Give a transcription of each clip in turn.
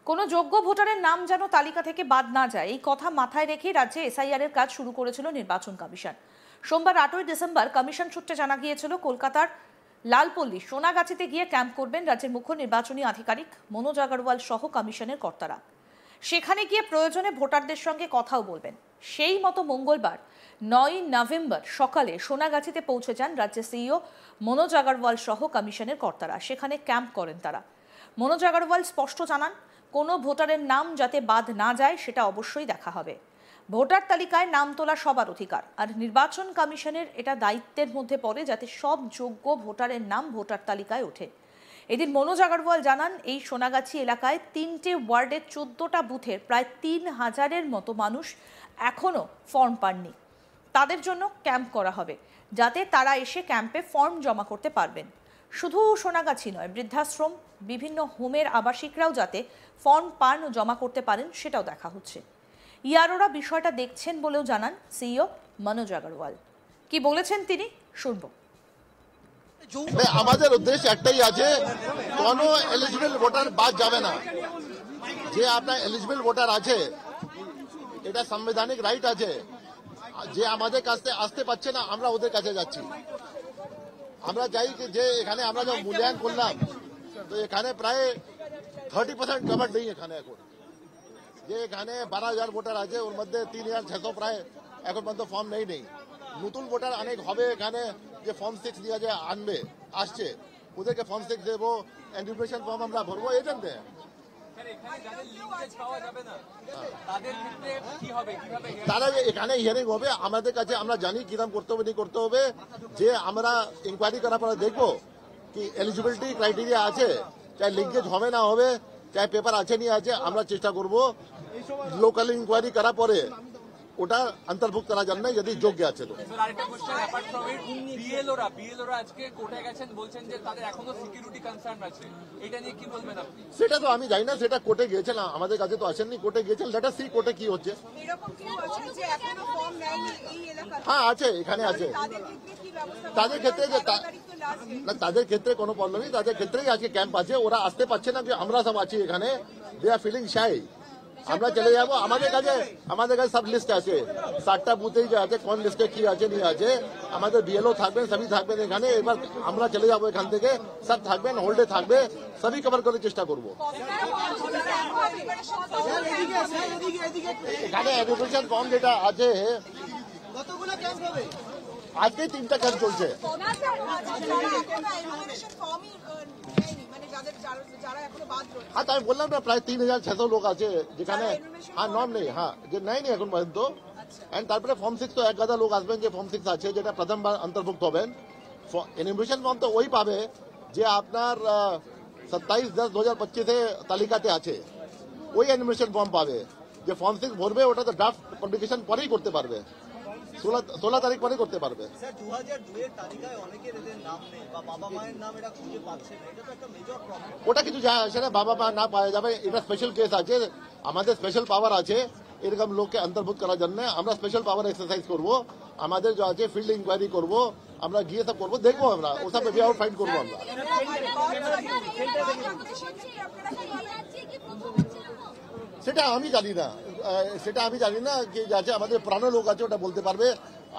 কোনো যোগ্য ভোটারের নাম যেন তালিকা থেকে বাদ না যায় এই কথা মাথায় রেখে রাজ্যে এসআইআর এর কাজ শুরু করেছিল নির্বাচন কমিশন। সোমবার 8ই ডিসেম্বর কমিশন সূত্রে জানা গিয়েছিল কলকাতার লালপল্লী সোনাগাছিতে গিয়ে ক্যাম্প করবেন রাজ্যের মুখ্য নির্বাচনী আধিকারিক মনোজ আগরওয়াল সহ কমিশনের কর্তারা। সেখানে গিয়ে প্রয়োজনে ভোটারদের সঙ্গে কথাও বলবেন। সেই মতো মঙ্গলবার 9ই নভেম্বর সকালে সোনাগাছিতে পৌঁছে যান রাজ্যের সিইও মনোজ আগরওয়াল সহ কমিশনের কর্তারা। সেখানে ক্যাম্প করেন তারা। মনোজ আগরওয়াল স্পষ্ট জানান, কোনো ভোটারের নাম যাতে বাদ না যায় সেটা অবশ্যই দেখা হবে। ভোটার তালিকায় নাম তোলা সবার অধিকার, আর নির্বাচন কমিশনের এটা দায়িত্বের মধ্যে পড়ে যাতে সব যোগ্য ভোটারের নাম ভোটার তালিকায় ওঠে। এদিন মনোজ আগরওয়াল জানান, এই সোনাগাছি এলাকায় 3টে ওয়ার্ডের 14টা বুথের প্রায় 3000-এর মতো মানুষ এখনও ফর্ম পাননি। তাদের জন্য ক্যাম্প করা হবে যাতে তারা এসে ক্যাম্পে ফর্ম জমা করতে পারবেন। শুধু সোনাগাছি নয়, বৃদ্ধাশ্রম, বিভিন্ন হোমের আবাসিকরাও যাতে ফর্ম পান ও জমা করতে পারেন সেটাও দেখা হচ্ছে। ইয়ারোরা বিষয়টা দেখছেন বলেও জানান সিইও মনোজ আগরওয়াল। কি বলেছেন তিনি শুনব। আমাদের উদ্দেশ্য একটাই আছে, কোনো এলিজিবল ভোটার বাদ যাবে না। যে আপনার এলিজিবল ভোটার আছে, এটা সাংবিধানিক রাইট আছে। যে আমাদের কাছে আসতে পারছে না, আমরা ওদের কাছে যাচ্ছি। আমরা চাই কি যে এখানে আমরা যখন মূল্যায়ন করলাম, তো এখানে প্রায় 30% কভার নেই। এখানে এখন যে এখানে 12,000 ভোটার আছে, ওর মধ্যে 3,600 প্রায় এখন পর্যন্ত ফর্ম নেই। নতুন ভোটার অনেক হবে এখানে, যে ফর্ম 6 দিয়ে যে আসছে ওদেরকে ফর্ম 6 দেবো, এনরিউমেশন ফর্ম আমরা ভরবো। এই জন্য তারা এখানে হিয়ারিং হবে আমাদের কাছে। আমরা জানি কিরকম করতে হবে, করতে হবে। যে আমরা ইনকোয়ারি করার পরে দেখবো কি এলিজিবিলিটি ক্রাইটেরিয়া আছে, চাই লিঙ্কেজ হবে না হবে, চাই পেপার আছে নি আছে, আমরা চেষ্টা করব লোকাল ইনকোয়ারি করার পরে ওটা অন্তর্ভুক্ত করার জন্য যদি যোগ্য আছে। তো সেটা তো আমি জানি না, সেটা কোর্টে গিয়েছেন, আমাদের কাছে তো আসেননি। কোর্টে গিয়েছেন, লেট আস সি কোর্টে কি হচ্ছে। হ্যাঁ আছে, এখানে আছে। তাদের ক্ষেত্রে যে তাদের ক্ষেত্রে কোনো প্রবলেম নেই, তাদের ক্ষেত্রেই আজকে ক্যাম্প আছে। ওরা আসতে পারছে না, আমরা সব আছি এখানে। দে আর ফিলিং শাই। আমরা চলে যাবো, আমাদের কাছে সব লিস্ট আছে। 60টা বুথেই যে আছে, কোন লিস্টে কি আছে নিয়ে আছে। আমাদের বিএলও থাকবেন, সবই থাকবেন এখানে। এবার আমরা চলে যাবো এখান থেকে, সব থাকবেন, হোল্ডে থাকবে, সবই কভার করার চেষ্টা করবো। এখানে এডুকেশন ফর্ম যেটা আছে, আজকে 3টা ক্যাম্প চলছে। হ্যাঁ, তাই বললাম না, প্রায় 3,600 লোক আছে যেখানে। হ্যাঁ, নর্ম নেই। হ্যাঁ, যে নেই এখন পর্যন্ত। এন্ড তারপরে ফর্ম 6 তো 1000 লোক আসবেন যে ফর্ম 6 আছে, যেটা প্রথমবার অন্তর্ভুক্ত হবেন। এনিমেশন ফর্ম তো ওই পাবে যে আপনার 27/10/2025 তালিকাতে আছে, ওই অ্যানিমেশন ফর্ম পাবে। যে ফর্ম 6 ভরবে ওটা তো ড্রাফট পাবলিকেশন পরেই করতে পারবে, 16 তারিখ পরে করতে পারবে। ওটা কিছু যায় আসে না, বাবা মা না পাওয়া যাবে, এটা স্পেশাল কেস আছে। আমাদের স্পেশাল পাওয়ার আছে এরকম লোককে অন্তর্ভুক্ত করার জন্য। আমরা স্পেশাল পাওয়ার এক্সারসাইজ করবো। আমাদের যে আছে ফিল্ড ইনকোয়ারি করবো, আমরা গিয়ে সব করবো, দেখবো আমরা ওসব ওয়ে আউট ফাইন্ড করবো আমরা। সেটা আমি জানি না, যে আছে আমাদের পুরানো লোক আছে, ওটা বলতে পারবে।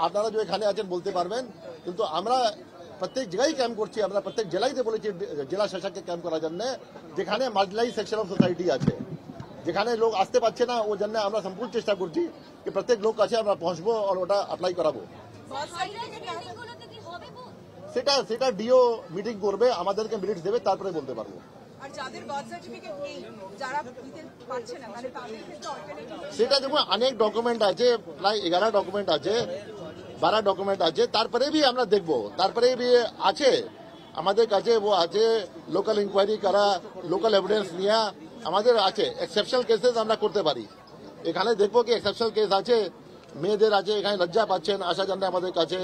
আপনারা যে এখানে আছেন বলতে পারবেন। কিন্তু আমরা প্রত্যেক জায়গায় ক্যাম্প করছি, আমরা প্রত্যেক জেলাইতে বলেছি জেলা শাসককে ক্যাম্প করার জন্য, যেখানে মার্জিনালাইজ সেকশন অফ সোসাইটি আছে, যেখানে লোক আসতে পারছে না, ওর জন্য আমরা সম্পূর্ণ চেষ্টা করছি যে প্রত্যেক লোক কাছে আমরা পৌঁছবো আর ওটা অ্যাপ্লাই করাবো। সেটা ডিও মিটিং করবে, আমাদেরকে মিনিটস দেবে, তারপরে বলতে পারবো। সেটা দেখুন, অনেক ডকুমেন্ট আছে, প্রায় 11 ডকুমেন্ট আছে, 12 ডকুমেন্ট আছে। তারপরে भी আমরা দেখবো, তারপরে भी আছে আমাদের কাছে, ও আছে লোকাল ইনকোয়ারি করা, লোকাল এভিডেন্স নেওয়া আমাদের আছে। এক্সেপশনাল কেসেস আমরা করতে পারি। এখানে দেখবো কি এক্সেপশনাল কেস আছে, মেয়েদের আছে, এখানে লজ্জা পাচ্ছেন আসার জন্য, আমাদের কাছে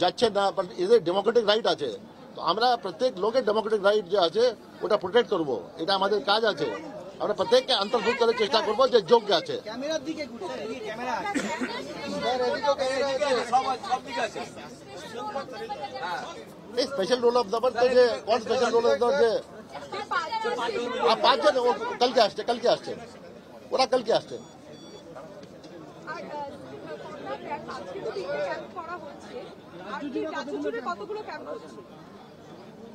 যাচ্ছেন না, বাট এদের ডেমোক্রেটিক রাইট আছে। তো আমরা প্রত্যেক লোকের ডেমোক্রেটিক রাইট যে আছে ওটা প্রোটেক্ট করবো, এটা আমাদের কাজ আছে। আমরা প্রত্যেককে অন্তর্ভুক্ত করার চেষ্টা করবো যে যোগ্য আছে। স্পেশাল রোল অফ দ্য যে কোন স্পেশাল রোল অফ দ্য যে পাঁচজন কালকে আসছে ওরা কালকে আসছে।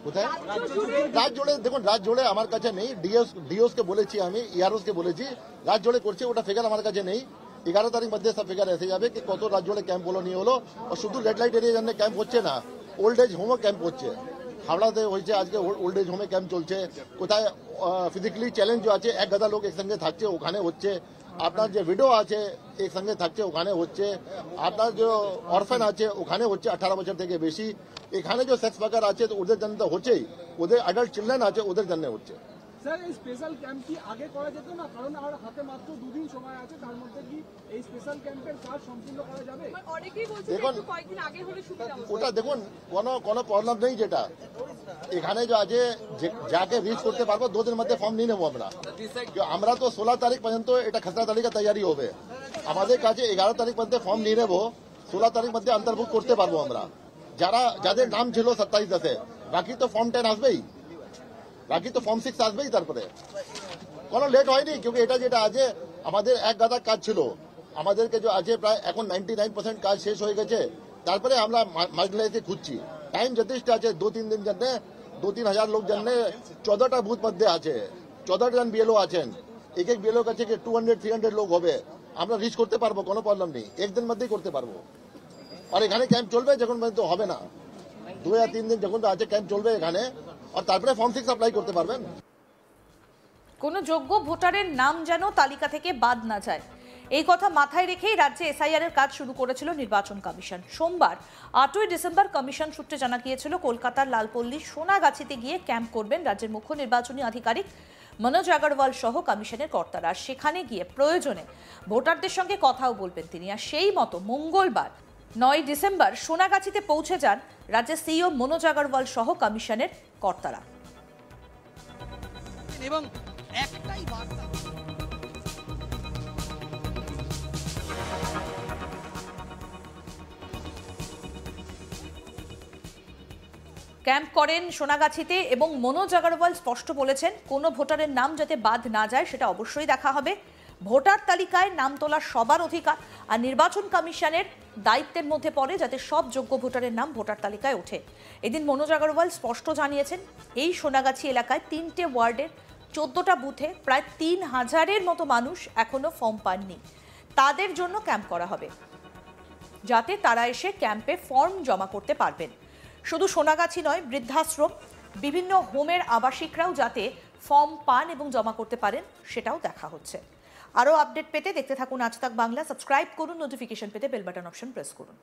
কোথায় রাত জোড়ে? দেখুন রাত জোড়ে আমার কাছে নেই, ডিওস কে বলেছি আমি, ইয়ারওস কে বলেছি রাত জোড়ে করছে, ওটা ফিগার আমার কাছে নেই। 11 তারিখ মধ্যে সব ফিগার এসে যাবে কি কত রাত জোড়ে ক্যাম্প হলো নিয়ে হলো। আর শুধু রেড লাইট এরিয়া জন্য ক্যাম্প হচ্ছে না, ওল্ড এজ হোমও ক্যাম্প হচ্ছে। হাওড়াতে হয়েছে, আজকে ওল্ড এজ হোমে ক্যাম্প চলছে। কোথায় ফিজিক্যালি চ্যালেঞ্জ আছে, এক গাদা লোক একসঙ্গে থাকছে, ওখানে হচ্ছে। আপনার যে ভিডিও আছে একসঙ্গে থাকছে, ওখানে হচ্ছে। আপনার যে অরফেন আছে ওখানে হচ্ছে 18 বছর থেকে বেশি। এখানে যে সেক্স ওয়ার্কার আছে তো ওদের জন্য তো হচ্ছেই, ওদের অ্যাডাল্ট চিলড্রেন আছে ওদের জন্য হচ্ছে। স্যার এই স্পেশাল ক্যাম্প কি আগে করা যেত না? কারণ আমার হাতে মাত্র 2 দিন সময় আছে, তার মধ্যে কি এই স্পেশাল ক্যাম্পের কাজ সম্পূর্ণ করা যাবে? অনেকেই বলছে যে দেখুন একটু কয়েকদিন আগে হলে সুবিধা হতো। ওটা দেখুন কোনো প্রবলেম নেই। যেটা এখানে যে আছে যাকে রিচ করতে পারবো 2 দিনের মধ্যে ফর্ম নিয়ে নেবো আমরা। আমরা তো 16 তারিখ পর্যন্ত এটা খসড়া তালিকা তৈরি হবে, আমাদের কাছে 11 তারিখ মধ্যে ফর্ম নিয়ে নেবো, 16 তারিখ মধ্যে অন্তর্ভুক্ত করতে পারবো আমরা যাদের নাম ছিল 27-10। বাকি তো ফর্ম 10 আসবেই, বাকি তো ফর্ম 6 আসবেই। তারপরে কোনো লেট হয়নি, কিন্তু এটা যেটা আছে আমাদের এক গাদা কাজ ছিল, আমাদেরকে যে আছে প্রায় এখন 99% কাজ শেষ হয়ে গেছে। তারপরে আমরা মার্জিনালাইজে খুঁজছি, টাইম যথেষ্ট আছে। 2-3 দিন জন্য 2-3 হাজার লোক জন্য 14টা বুথ মধ্যে আছে, 14 জন বিএলও আছেন। এক বিএলও কাছে 200-300 লোক হবে, আমরা রিচ করতে পারবো, কোনো প্রবলেম নেই, একদিন মধ্যেই করতে পারবো। আর এখানে ক্যাম্প চলবে যখন পর্যন্ত হবে না, 2 या 3 দিন যখন আছে ক্যাম্প চলবে এখানে, আর তারপরে ফর্ম 6 অ্যাপ্লাই করতে পারবেন। কোনো যোগ্য ভোটারের নাম যেন তালিকা থেকে বাদ না যায়, এই কথা মাথায় রেখেই রাজ্যে এসআইআর এর কাজ শুরু করেছিল নির্বাচন কমিশন। সোমবার 8ই ডিসেম্বর কমিশন সূত্রে জানা গিয়েছিল কলকাতার লালপল্লীর সোনাগাছিতে গিয়ে ক্যাম্প করবেন রাজ্যের মুখ্য নির্বাচনী আধিকারিক মনোজ আগরওয়াল সহ কমিশনের কর্তারা। সেখানে গিয়ে প্রয়োজনে ভোটারদের সঙ্গে কথাও বলবেন তিনি। আর সেই মতো মঙ্গলবার 9 ডিসেম্বর সোনাগাছিতে পৌঁছে যান রাজ্যের সিইও মনোজ আগরওয়াল সহ কমিশনের কর্তারা। এবং একটাই বার্তা, ক্যাম্প করেন সোনাগাছিতে এবং মনোজ আগরওয়াল স্পষ্ট বলেছেন কোনো ভোটারের নাম যাতে বাদ না যায় সেটা অবশ্যই দেখা হবে। ভোটার তালিকায় নাম তোলার সবার অধিকার, আর নির্বাচন কমিশনের দায়িত্বের মধ্যে পড়ে যাতে সব যোগ্য ভোটারের নাম ভোটার তালিকায় ওঠে। এদিন মনোজ আগরওয়াল স্পষ্ট জানিয়েছেন এই সোনাগাছি এলাকায় 3টে ওয়ার্ডের 14টা বুথে প্রায় 3000-এর মতো মানুষ এখনো ফর্ম পাননি, তাদের জন্য ক্যাম্প করা হবে যাতে তারা এসে ক্যাম্পে ফর্ম জমা করতে পারবেন। শুধু সোনাগাছি নয়, বৃদ্ধাশ্রম, বিভিন্ন হোমের আবাসিকরাও যাতে ফর্ম পান এবং জমা করতে পারেন সেটাও দেখা হচ্ছে। আরও আপডেট পেতে দেখতে থাকুন আজ তাক বাংলা, সাবস্ক্রাইব করুন, নোটিফিকেশন পেতে বেল বাটন অপশন প্রেস করুন।